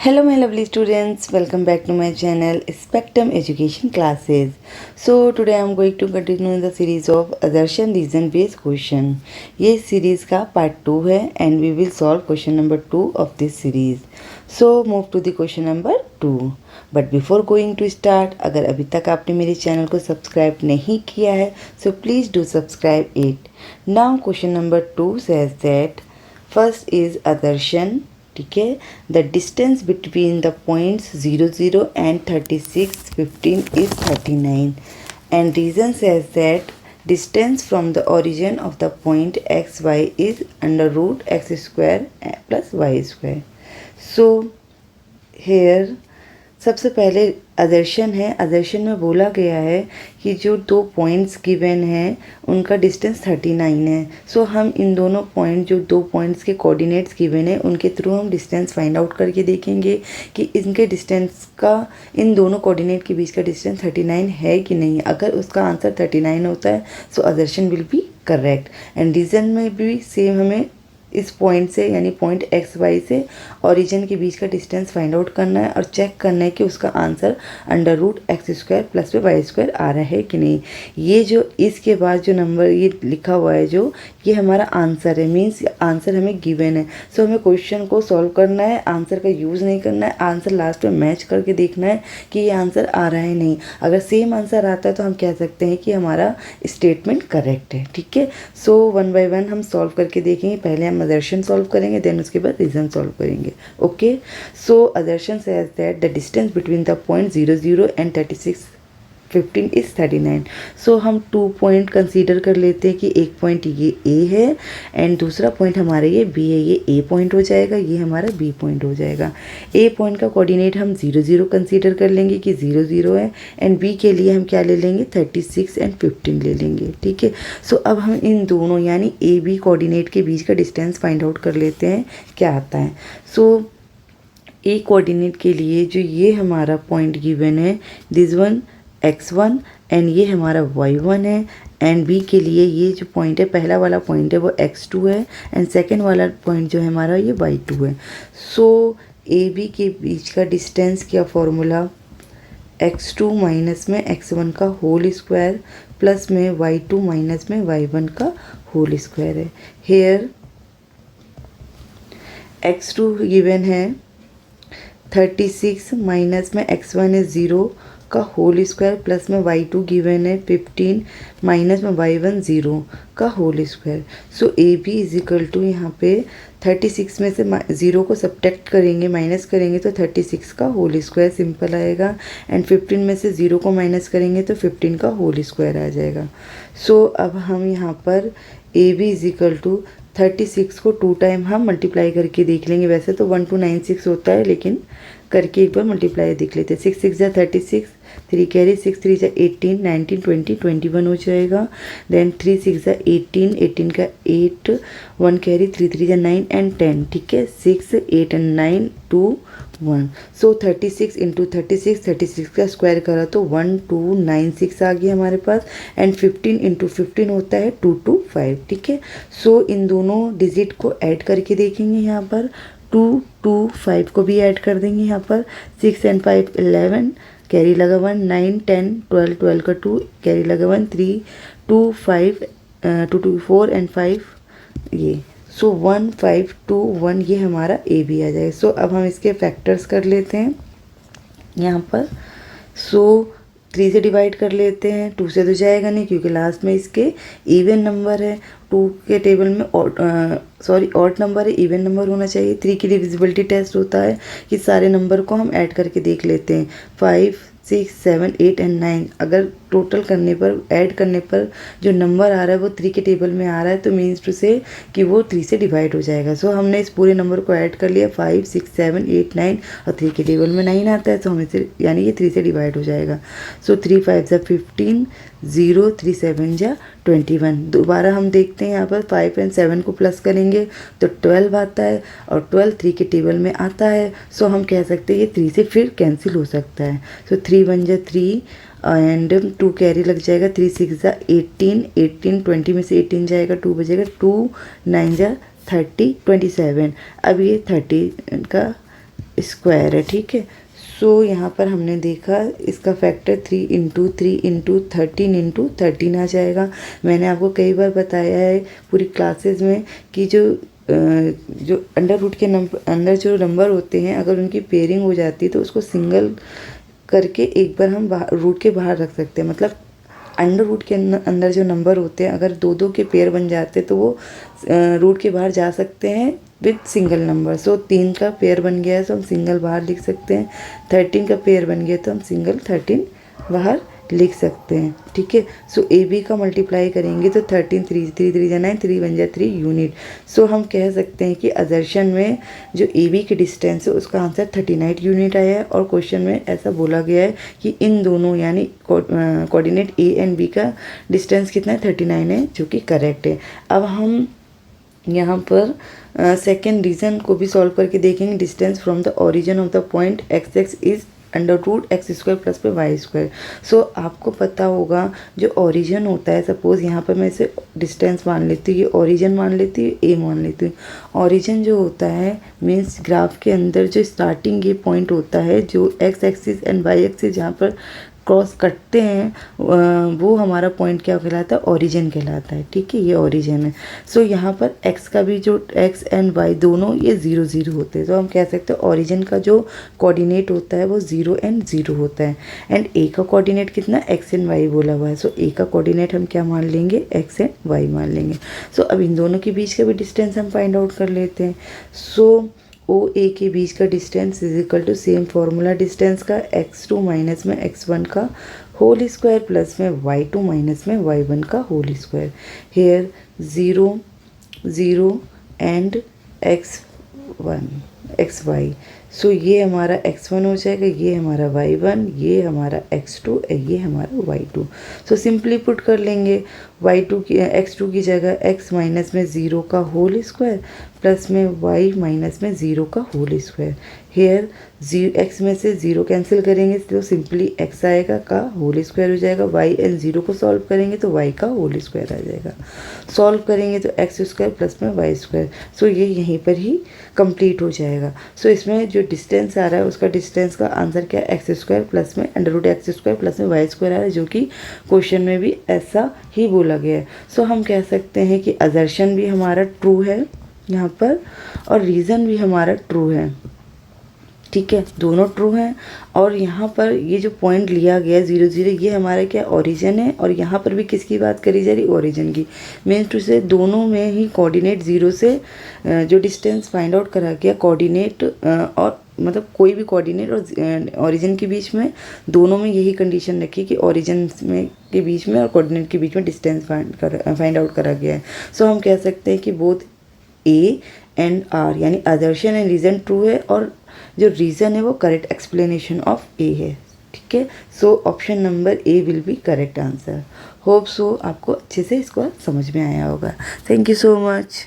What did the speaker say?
Hello my lovely students, welcome back to my channel Spectrum Education Classes. So today I am going to continue the series of Adarshan reason based question. ये series का part 2 है and we will solve question number 2 of this series. So move to the question number 2. But before going to start, अगर अभी तक आपने मेरे channel को subscribe नहीं किया है so please do subscribe it. Now question number 2 says that first is Adarshan. ठीक है, the distance between the points 00 and 36 15 is 39 and reason says that distance from the origin of the point x y is under root x square plus Y square. So here सबसे पहले अदर्शन है. अदर्शन में बोला गया है कि जो दो पॉइंट्स गिवन हैं उनका डिस्टेंस 39 है. सो हम इन दोनों पॉइंट जो दो पॉइंट्स के कोऑर्डिनेट्स गिवन है उनके थ्रू हम डिस्टेंस फाइंड आउट करके देखेंगे कि इनके डिस्टेंस का इन दोनों कोऑर्डिनेट के बीच का डिस्टेंस 39 है कि नहीं. अगर उसका आंसर 39 होता है so assertion will be correct. And reason में भी सेम हमें इस पॉइंट से यानी पॉइंट एक्स वाई से ओरिजिन के बीच का डिस्टेंस फाइंड आउट करना है और चेक करना है कि उसका answer under root x square plus Y square आ रहा है कि नहीं. ये जो इसके बाद जो नंबर ये लिखा हुआ है जो ये हमारा आंसर है, मीन्स आंसर हमें गिवन है. सो हमें क्वेश्चन को सॉल्व करना है, आंसर का यूज़ नहीं करना है, आंसर लास्ट में मैच करके देखना है कि ये आंसर आ रहा है नहीं. अगर सेम आंसर आता है तो हम कह सकते हैं कि हमारा स्टेटमेंट करेक्ट है. ठीक है, सो वन बाय वन हम सॉल्व करके देखेंगे. पहले हम अदर्शन सॉल्व करेंगे, देन उसके बाद रीजन सॉल्व करेंगे. Okay, so assertion says that the distance between the point 00 and 36 15 is 39. So हम 2 पॉइंट कंसीडर कर लेते हैं कि एक पॉइंट ये ए है एंड दूसरा पॉइंट हमारा ये बी है. ये ए पॉइंट हो जाएगा, ये हमारा बी पॉइंट हो जाएगा. ए पॉइंट का कोऑर्डिनेट हम 00 कंसीडर कर लेंगे कि 00 है एंड बी के लिए हम क्या ले लेंगे 36 एंड 15 ले लेंगे. ठीक है, सो अब हम इन दोनों यानी ए बी कोऑर्डिनेट के बीच का डिस्टेंस फाइंड आउट कर लेते हैं क्या आता है. सो ए कोऑर्डिनेट के लिए जो ये हमारा पॉइंट गिवन है दिस वन x1 एंड ये हमारा y1 है एंड b के लिए ये जो पॉइंट है पहला वाला पॉइंट है वो x2 है एंड सेकंड वाला पॉइंट जो है हमारा ये y2 है. सो ए बी के बीच का डिस्टेंस क्या फॉर्मूला x2 माइनस में x1 का होल स्क्वायर प्लस में y2 माइनस में y1 का होल स्क्वायर है. हेयर x2 गिवन है 36 माइनस में x1 है 0 का होल स्क्वायर प्लस में y2 गिवन है 15 माइनस में y1 0 का whole square. So A B is equal to यहाँ पे 36 में से 0 को सब्ट्रैक्ट करेंगे माइनस करेंगे तो 36 का होल स्क्वायर सिंपल आएगा एंड 15 में से 0 को माइनस करेंगे तो 15 का होल स्क्वायर आ जाएगा. सो अब हम यहाँ पर A B is equal to 36 को 2 टाइम हम मल्टीप्लाई करके देख लेंगे. वैसे तो 1296 होता है लेकिन करके एक बार मल्टीप्लाई देख लेते हैं. 6 6 जा 36, 3 कैरी 6 3 जा 18 19 20 21 हो जाएगा. देन 3 6 जा 18 18 का 8 1 कैरी 3 3 जा 9 एंड 10. ठीक है, 6 8 एंड 9 2 1. सो 36 इंटू 36 का स्क्वायर करा तो 1296 आ गया हमारे पास एंड 15 इंटू 15 होता है 225. ठीक है, सो इन दोनों डिजिट को ऐड करके देखेंगे. यहाँ पर 2 2 5 को भी ऐड कर देंगे. यहाँ पर 6 एंड 5 11 कैरी लगा 1 9 10 12 12 का 2 कैरी लगा 1 3 2 5 2 2 4 एंड 5 ये. सो 1 5 2 1 ये हमारा ए बी आ जाएगा. सो अब हम इसके फैक्टर्स कर लेते हैं यहाँ पर. सो 3 से डिवाइड कर लेते हैं. 2 से तो जाएगा नहीं क्योंकि लास्ट में इसके इवन नंबर है. 2 के टेबल में ऑड नंबर है, इवन नंबर होना चाहिए. 3 की डिविजिबिलिटी टेस्ट होता है कि सारे नंबर को हम ऐड करके देख लेते हैं. 5 6 7 8 एंड 9 अगर टोटल करने पर ऐड करने पर जो नंबर आ रहा है वो 3 के टेबल में आ रहा है तो मीन्स टू से कि वो 3 से डिवाइड हो जाएगा. सो हमने इस पूरे नंबर को ऐड कर लिया 5 6 7 8 9 और 3 के टेबल में 9 आता है तो हमें से यानी ये 3 से डिवाइड हो जाएगा. सो 3 5 जा 15 0 3 7 जा 21. दोबारा हम देखते हैं यहाँ पर 5 एंड 7 को प्लस करेंगे तो 12 आता है और 12 3 के टेबल में आता है. सो हम कह सकते हैं ये 3 से फिर कैंसिल हो सकता है. सो 3 1 जा 3 एंड 2 कैरी लग जाएगा. 3 6 जा 18 18 20 में से 18 जाएगा 2 बजेगा 2 9 जा 30 27. अब ये 30 का स्क्वायर है, ठीक है। सो यहाँ पर हमने देखा इसका फैक्टर 3 इंटू 3 इंटू 13 इंटू 13 आ जाएगा। मैंने आपको कई बार बताया है पूरी क्लासेस में कि जो अंडर रूट के अंदर जो नंबर होते हैं अगर उनकी पेयरिंग हो जाती है तो उसको सिंगल करके एक बार हम रूट के बाहर रख सकते हैं। मतलब अंडर रूट के अंदर जो नंबर होते हैं अगर दो दो के पेयर बन जाते हैं तो वो रूट के बाहर जा सकते हैं विद सिंगल नंबर। सो 3 का पेयर बन गया है तो हम सिंगल बाहर लिख सकते हैं। 13 का पेयर बन गया तो हम सिंगल 13 बाहर लिख सकते हैं, ठीक है। सो ए बी का मल्टीप्लाई करेंगे तो 13 3 3 3 9 3 बन जाए 3 यूनिट। सो हम कह सकते हैं कि असर्शन में जो ए बी की डिस्टेंस है उसका आंसर 39 यूनिट आया है। और क्वेश्चन में ऐसा बोला गया है कि इन दोनों यानी कोऑर्डिनेट ए एंड बी का डिस्टेंस कितना है 39 है, जो कि करेक्ट है। अब हम यहाँ पर सेकेंड रीज़न को भी सॉल्व करके देखेंगे। Distance from the origin of the point x x is under root x square plus पे वाई स्क्वायर। सो आपको पता होगा जो ओरिजिन होता है, सपोज़ यहाँ पर मैं इसे डिस्टेंस मान लेती हूँ, ये ओरिजिन मान लेती हूँ, ए मान लेती हूँ। ओरिजिन जो होता है मीन्स ग्राफ के अंदर जो स्टार्टिंग ये पॉइंट होता है जो x axis and y axis जहाँ पर क्रॉस कटते हैं वो हमारा पॉइंट क्या कहलाता है, ओरिजिन कहलाता है, ठीक है। ये ओरिजिन है। सो यहाँ पर एक्स का भी जो एक्स एंड वाई दोनों ये 0 0 होते हैं, तो हम कह सकते हैं ओरिजिन का जो कोऑर्डिनेट होता है वो 0 एंड 0 होता है। एंड ए का कोऑर्डिनेट कितना एक्स एंड वाई बोला हुआ है। सो ए का कोऑर्डिनेट हम क्या मान लेंगे, एक्स एंड वाई मान लेंगे। सो अब इन दोनों के बीच का भी डिस्टेंस हम फाइंड आउट कर लेते हैं। सो ओ ए के बीच का distance is equal to same formula distance का x2 माइनस में x1 का होल स्क्वायर प्लस में y2 माइनस में y1 का whole square. Here 0 0 and x1 xy। So ये हमारा x1 हो जाएगा, ये हमारा y1, ये हमारा x2, ये हमारा y2। सो सिंपली पुट कर लेंगे y2 की x2 की जगह x माइनस में 0 का होल स्क्वायर प्लस में y माइनस में 0 का होल स्क्वायर। हेयर x में से 0 कैंसिल करेंगे तो सिंपली x आएगा का होल स्क्वायर हो जाएगा। y एंड 0 को सॉल्व करेंगे तो y का होल स्क्वायर आ जाएगा। सॉल्व करेंगे तो एक्स स्क्वायर प्लस में वाई स्क्वायर। सो ये यहीं पर ही कंप्लीट हो जाएगा। सो इसमें जो डिस्टेंस आ रहा है उसका डिस्टेंस का आंसर क्या है, एक्स स्क्वायर प्लस में under root x square plus में वाई स्क्वायर आ रहा है, जो कि क्वेश्चन में भी ऐसा ही बोला गया है। सो हम कह सकते हैं कि असर्शन भी हमारा ट्रू है यहाँ पर और रीज़न भी हमारा ट्रू है, ठीक है, दोनों ट्रू हैं। और यहाँ पर ये जो पॉइंट लिया गया 0 0 ये हमारा क्या ओरिजिन है। और यहाँ पर भी किसकी बात करी जा रही, ओरिजिन की। मीन्स टू से दोनों में ही कोऑर्डिनेट 0 से जो डिस्टेंस फाइंड आउट करा गया कोऑर्डिनेट और मतलब कोई भी कोऑर्डिनेट और ओरिजिन के बीच में दोनों में यही कंडीशन रखी कि ओरिजिन में के बीच में और कोऑर्डिनेट के बीच में डिस्टेंस फाइंड आउट करा गया है। सो हम कह सकते हैं कि बोथ ए एंड आर यानी असर्शन एंड रीज़न ट्रू है और जो रीज़न है वो करेक्ट एक्सप्लेनेशन ऑफ ए है, ठीक है। So option number A will be correct answer. Hope so आपको अच्छे से इसको समझ में आया होगा। Thank you so much.